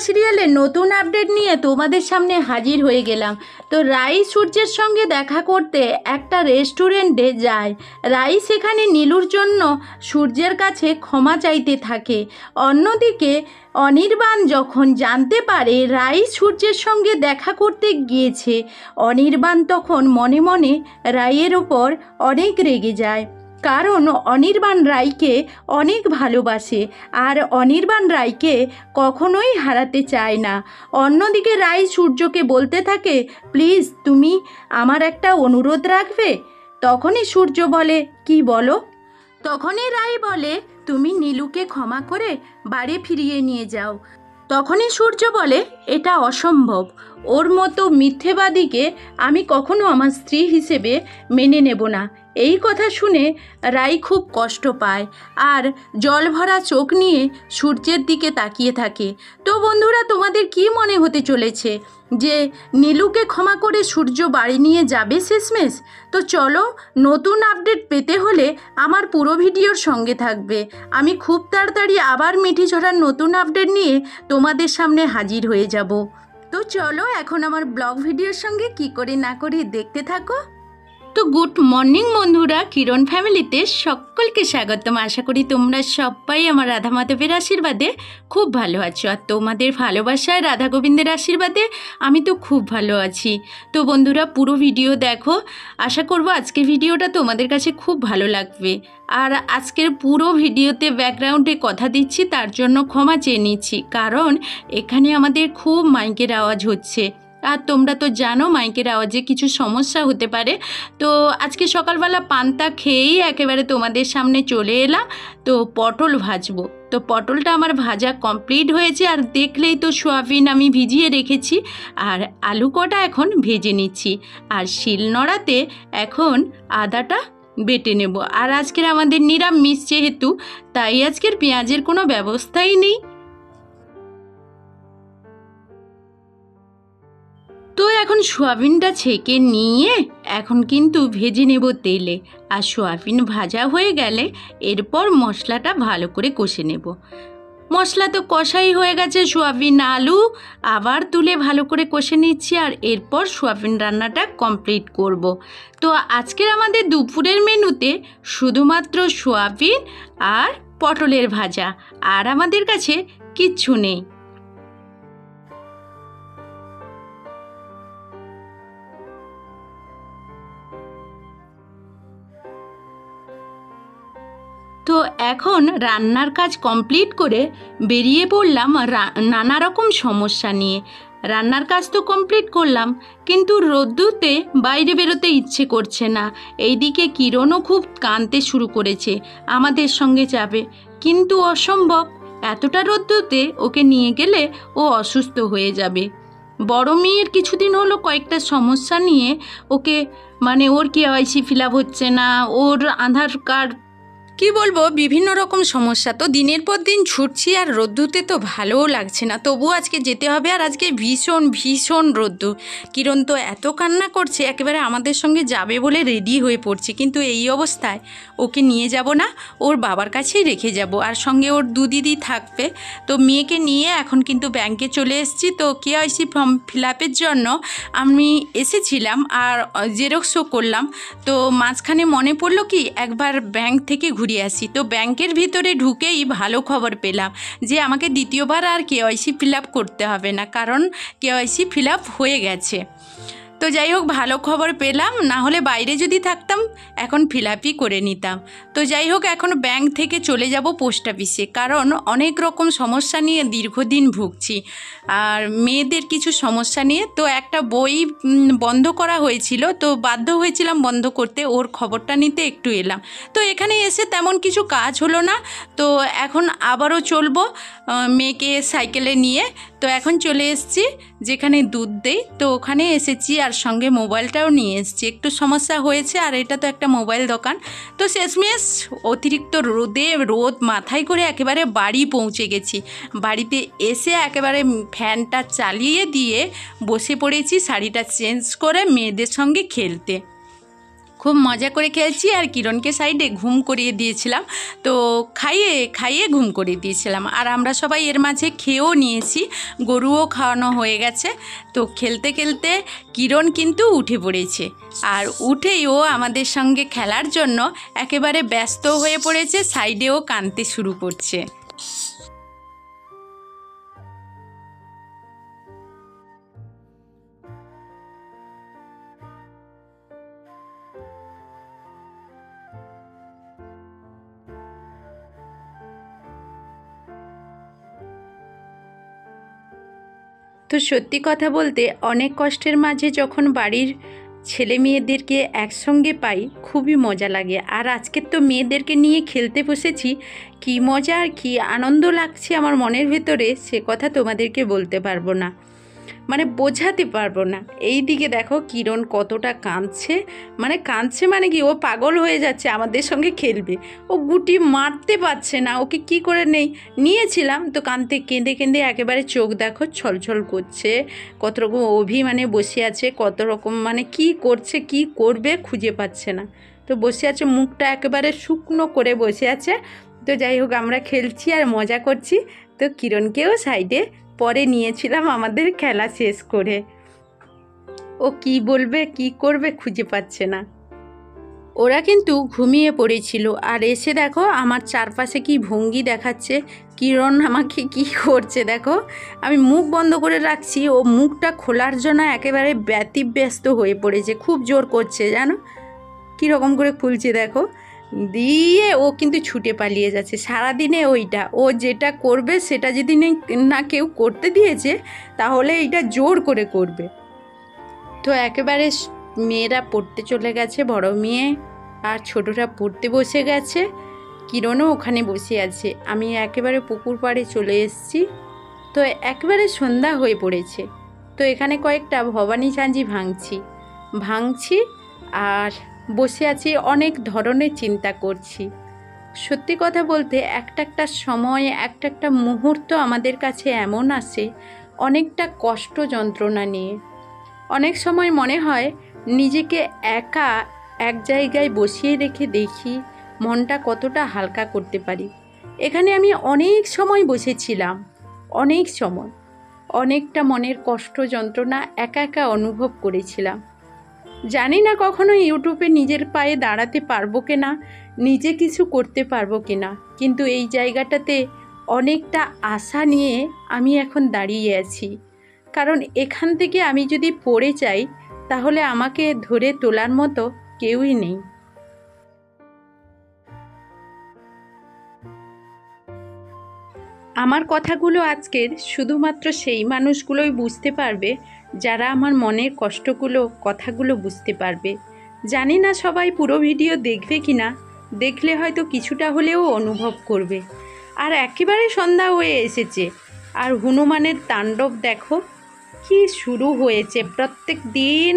সিরিয়ালের নতুন আপডেট নিয়ে তোমাদের সামনে হাজির হয়ে গেলাম। তো রাই সূর্যের সঙ্গে দেখা করতে একটা রেস্টুরেন্টে যায়। রাই সেখানে নীলুর জন্য সূর্যের কাছে ক্ষমা চাইতে থাকে। অন্যদিকে অনির্বাণ যখন জানতে পারে রাই সূর্যের সঙ্গে দেখা করতে গিয়েছে, অনির্বাণ তখন মনে মনে রাইয়ের ওপর অনেক রেগে যায়। কারণ অনির্বাণ রাইকে অনেক ভালোবাসে আর অনির্বাণ রাইকে কখনোই হারাতে চায় না। অন্যদিকে রাই সূর্যকে বলতে থাকে, প্লিজ তুমি আমার একটা অনুরোধ রাখবে। তখনই সূর্য বলে, কি বলো? তখনই রাই বলে, তুমি নীলুকে ক্ষমা করে বাড়ি ফিরিয়ে নিয়ে যাও। তখনই সূর্য বলে, এটা অসম্ভব। ওর মতো মিথ্যেবাদীকে আমি কখনো আমার স্ত্রী হিসেবে মেনে নেব না। এই কথা শুনে রাই খুব কষ্ট পায় আর জল ভরা চোখ নিয়ে সূর্যের দিকে তাকিয়ে থাকে। তো বন্ধুরা, তোমাদের কি মনে হতে চলেছে যে নীলুকে ক্ষমা করে সূর্য বাড়ি নিয়ে যাবে শেষমেশ? তো চলো, নতুন আপডেট পেতে হলে আমার পুরো ভিডিওর সঙ্গে থাকবে। আমি খুব তাড়াতাড়ি আবার মিঠি ঝরার নতুন আপডেট নিয়ে তোমাদের সামনে হাজির হয়ে যাব। তো চলো এখন আমার ব্লগ ভিডিওর সঙ্গে কি করে না করি দেখতে থাকো। তো গুড মর্নিং বন্ধুরা, কিরণ ফ্যামিলিতে সকলকে স্বাগতম। আশা করি তোমরা সবাই আমার রাধা মাধবের আশীর্বাদে খুব ভালো আছো আর তোমাদের ভালোবাসায় রাধা গোবিন্দের আশীর্বাদে আমি তো খুব ভালো আছি। তো বন্ধুরা, পুরো ভিডিও দেখো। আশা করব আজকের ভিডিওটা তোমাদের কাছে খুব ভালো লাগবে। আর আজকের পুরো ভিডিওতে ব্যাকগ্রাউন্ডে কথা দিচ্ছি, তার জন্য ক্ষমা চেয়ে নিচ্ছি, কারণ এখানে আমাদের খুব মাইকের আওয়াজ হচ্ছে। আর তোমরা তো জানো মাইকের আওয়াজে কিছু সমস্যা হতে পারে। তো আজকে সকালবেলা পান্তা খেয়েই একেবারে তোমাদের সামনে চলে এলাম। তো পটল ভাজবো। তো পটলটা আমার ভাজা কমপ্লিট হয়েছে আর দেখলেই তো সোয়াবিন আমি ভিজিয়ে রেখেছি আর আলু কটা এখন ভেজে নিচ্ছি আর শিলনোড়াতে এখন আদাটা বেটে নেব। আর আজকের আমাদের নিরামিষ যেহেতু, তাই আজকের পেঁয়াজের কোনো ব্যবস্থাই নেই। তো এখন সোয়াবিনটা ছেঁকে নিয়ে এখন কিন্তু ভেজে নেব তেলে। আর সোয়াবিন ভাজা হয়ে গেলে এরপর মশলাটা ভালো করে কষে নেব। মশলা তো কষাই হয়ে গেছে, সোয়াবিন আলু আবার তুলে ভালো করে কষে নিচ্ছি আর এরপর সোয়াবিন রান্নাটা কমপ্লিট করব। তো আজকের আমাদের দুপুরের মেনুতে শুধুমাত্র সোয়াবিন আর পটলের ভাজা, আর আমাদের কাছে কিচ্ছু নেই। তো এখন রান্নার কাজ কমপ্লিট করে বেরিয়ে পড়লাম নানা রকম সমস্যা নিয়ে। রান্নার কাজ তো কমপ্লিট করলাম, কিন্তু রোদ্দুতে বাইরে বেরোতে ইচ্ছে করছে না। এইদিকে কিরণও খুব কাঁদতে শুরু করেছে, আমাদের সঙ্গে যাবে, কিন্তু অসম্ভব। এতটা রোদ্দুতে ওকে নিয়ে গেলে ও অসুস্থ হয়ে যাবে। বড় মেয়ের কিছুদিন হলো কয়েকটা সমস্যা নিয়ে ওকে, মানে ওর কেওয়াইসি ফিল আপ হচ্ছে না, ওর আধার কার্ড, কি বলবো, বিভিন্ন রকম সমস্যা। তো দিনের পর দিন ছুটছি আর রোদ্দুতে তো ভালোও লাগছে না, তবুও আজকে যেতে হবে। আর আজকে ভীষণ ভীষণ রোদ্দু। কিরণ তো এত কান্না করছে, একেবারে আমাদের সঙ্গে যাবে বলে রেডি হয়ে পড়ছে, কিন্তু এই অবস্থায় ওকে নিয়ে যাব না, ওর বাবার কাছেই রেখে যাব। আর সঙ্গে ওর দিদি থাকবে। তো মেয়েকে নিয়ে এখন কিন্তু ব্যাংকে চলে এসেছি। তো কেওয়াইসি ফর্ম ফিল আপের জন্য আমি এসেছিলাম আর জেরক্সও করলাম। তো মাঝখানে মনে পড়লো কি একবার ব্যাংক থেকে ঘুরে আসি। তো ব্যাংকের ভিতরে ঢুকেই ভালো খবর পেলাম যে আমাকে দ্বিতীয়বার আর কেওয়াইসি ফিল আপ করতে হবে না, কারণ কেওয়াইসি ফিল আপ হয়ে গেছে। তো যাই হোক, ভালো খবর পেলাম, না হলে বাইরে যদি থাকতাম এখন ফিল আপই করে নিতাম। তো যাই হোক, এখন ব্যাংক থেকে চলে যাব পোস্ট অফিসে, কারণ অনেক রকম সমস্যা নিয়ে দীর্ঘদিন ভুগছি আর মেয়েদের কিছু সমস্যা নিয়ে। তো একটা বই বন্ধ করা হয়েছিল, তো বাধ্য হয়েছিলাম বন্ধ করতে, ওর খবরটা নিতে একটু এলাম। তো এখানে এসে তেমন কিছু কাজ হলো না। তো এখন আবারও চলবো মেয়েকে সাইকেলে নিয়ে। তো এখন চলে এসেছি যেখানে দুধ দেই, তো ওখানে এসেছি আর সঙ্গে মোবাইলটাও নিয়ে এসেছি। একটু সমস্যা হয়েছে আর এটা তো একটা মোবাইল দোকান। তো শেষমেশ অতিরিক্ত রোদ মাথায় করে একেবারে বাড়ি পৌঁছে গেছি। বাড়িতে এসে একেবারে ফ্যানটা চালিয়ে দিয়ে বসে পড়েছি শাড়িটা চেঞ্জ করে মেয়েদের সঙ্গে খেলতে। খুব মজা করে খেলছি। আর কিরণকে সাইডে ঘুম করিয়ে দিয়েছিলাম, তো খাইয়ে ঘুম করিয়ে দিয়েছিলাম। আর আমরা সবাই এর মাঝে খেয়েও নিয়েছি, গরুও খাওয়ানো হয়ে গেছে। তো খেলতে খেলতে কিরণ কিন্তু উঠে পড়েছে, আর উঠেই ও আমাদের সঙ্গে খেলার জন্য একেবারে ব্যস্ত হয়ে পড়েছে, সাইডেও কাঁদতে শুরু করছে। তো সত্যি কথা বলতে অনেক কষ্টের মাঝে যখন বাড়ির ছেলে মেয়েদেরকে একসঙ্গে পাই খুবই মজা লাগে। আর আজকের তো মেয়েদেরকে নিয়ে খেলতে বসেছি, কী মজা আর কী আনন্দ লাগছে আমার মনের ভেতরে, সে কথা তোমাদেরকে বলতে পারবো না, মানে বোঝাতে পারবো না। এই দিকে দেখো কিরণ কতটা কাঁদছে, মানে কি ও পাগল হয়ে যাচ্ছে, আমাদের সঙ্গে খেলবে। ও গুটি মারতে পারছে না, ওকে কি করে নিয়েছিলাম তো কেঁদে কেঁদে একেবারে চোখ দেখো ছলছল করছে, কত রকম অভিমানে বসে আছে, কত রকম কি করছে কি করবে খুঁজে পাচ্ছে না। তো বসে আছে, মুখটা একেবারে শুকনো করে বসে আছে। তো যাই হোক আমরা খেলছি আর মজা করছি। তো কিরণকেও সাইডে পরে নিয়েছিলাম আমাদের খেলা শেষ করে। ও কি বলবে কি করবে খুঁজে পাচ্ছে না। ওরা কিন্তু ঘুমিয়ে পড়েছিল। আর এসে দেখো আমার চারপাশে কি ভঙ্গি দেখাচ্ছে, কিরণ আমাকে কি করছে দেখো। আমি মুখ বন্ধ করে রাখছি, ও মুখটা খোলার জন্য একেবারে ব্যতিব্যস্ত হয়ে পড়েছে, খুব জোর করছে জানো, কীরকম করে খুলছে দেখো। দিয়ে ও কিন্তু ছুটে পালিয়ে যাচ্ছে। সারাদিনে ওইটা ও যেটা করবে সেটা যদি না কেউ করতে দিয়েছে তাহলে এইটা জোর করে করবে। তো একেবারে মেয়েরা পড়তে চলে গেছে, বড় মেয়ে আর ছোটরা পড়তে বসে গেছে, কিরণও ওখানে বসে আছে। আমি একেবারে পুকুর পাড়ে চলে এসেছি। তো একেবারে সন্ধ্যা হয়ে পড়েছে। তো এখানে কয়েকটা ভবানী চাঞ্জি ভাঙছি আর বসে আছি, অনেক ধরনের চিন্তা করছি। সত্যি কথা বলতে একটা সময় একটা মুহূর্ত আমাদের কাছে এমন আসে অনেকটা কষ্ট যন্ত্রণা নিয়ে। অনেক সময় মনে হয় নিজেকে একা এক জায়গায় বসিয়ে রেখে দেখি মনটা কতটা হালকা করতে পারি। এখানে আমি অনেক সময় বসেছিলাম, অনেকটা মনের কষ্ট যন্ত্রণা একা অনুভব করেছিলাম। জানি না কখনো ইউটিউবে নিজের পায়ে দাঁড়াতে পারবো কি না, নিজে কিছু করতে পারবো কি না, কিন্তু এই জায়গাটাতে অনেকটা আশা নিয়ে আমি এখন দাঁড়িয়ে আছি। কারণ এখান থেকে আমি যদি পড়ে যাই তাহলে আমাকে ধরে তোলার মতো কেউই নেই। আমার কথাগুলো আজকের শুধুমাত্র সেই মানুষগুলোই বুঝতে পারবে যারা আমার মনের কথাগুলো বুঝতে পারবে। জানি না সবাই পুরো ভিডিও দেখবে কি না, দেখলে হয়তো কিছুটা হলেও অনুভব করবে। আর একেবারে সন্ধ্যা হয়ে এসেছে, আর হনুমানের তাণ্ডব দেখো কি শুরু হয়েছে। প্রত্যেক দিন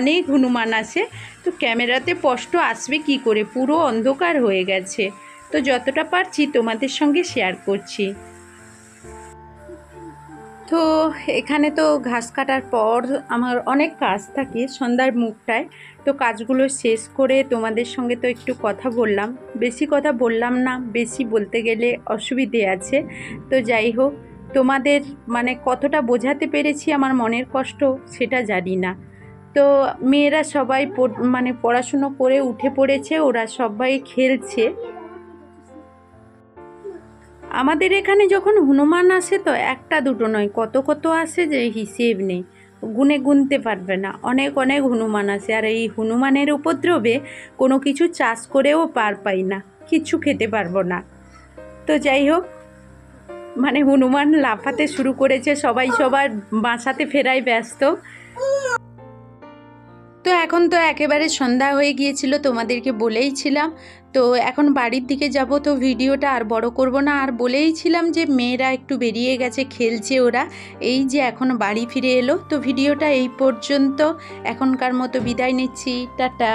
অনেক হনুমান আসে, তো ক্যামেরাতে স্পষ্ট আসবে কি করে, পুরো অন্ধকার হয়ে গেছে। তো যতটা পারছি তোমাদের সঙ্গে শেয়ার করছি। তো এখানে তো ঘাস কাটার পর আমার অনেক কাজ থাকে সন্ধ্যার মুখটায়, তো কাজগুলো শেষ করে তোমাদের সঙ্গে তো একটু কথা বললাম, বেশি কথা বললাম না, বেশি বলতে গেলে অসুবিধে আছে। তো যাই হোক, তোমাদের কতটা বোঝাতে পেরেছি আমার মনের কষ্ট সেটা জানি না। তো মেয়েরা সবাই পড়াশুনো করে উঠে পড়েছে, ওরা সবাই খেলছে। আমাদের এখানে যখন হনুমান আসে তো একটা দুটো নয়, কত আসে যে হিসেব নেই, গুনতে পারবে না, অনেক হনুমান আসে। আর এই হনুমানের উপদ্রবে কোনো কিছু চাষ করেও পার পাই না, কিচ্ছু খেতে পারবো না। তো যাই হোক, হনুমান লাফাতে শুরু করেছে, সবাই সবার বাসাতে ফেরায় ব্যস্ত। তো এখন তো একেবারে সন্ধ্যা হয়ে গিয়েছিল, তোমাদেরকে বলেইছিলাম। তো এখন বাড়ির দিকে যাব, তো ভিডিওটা আর বড় করব না। আর বলেইছিলাম যে মেয়েরা একটু বেরিয়ে গেছে, খেলছে ওরা, এই যে এখন বাড়ি ফিরে এলো। তো ভিডিওটা এই পর্যন্ত, এখনকার মতো বিদায় নিচ্ছি, টাটা।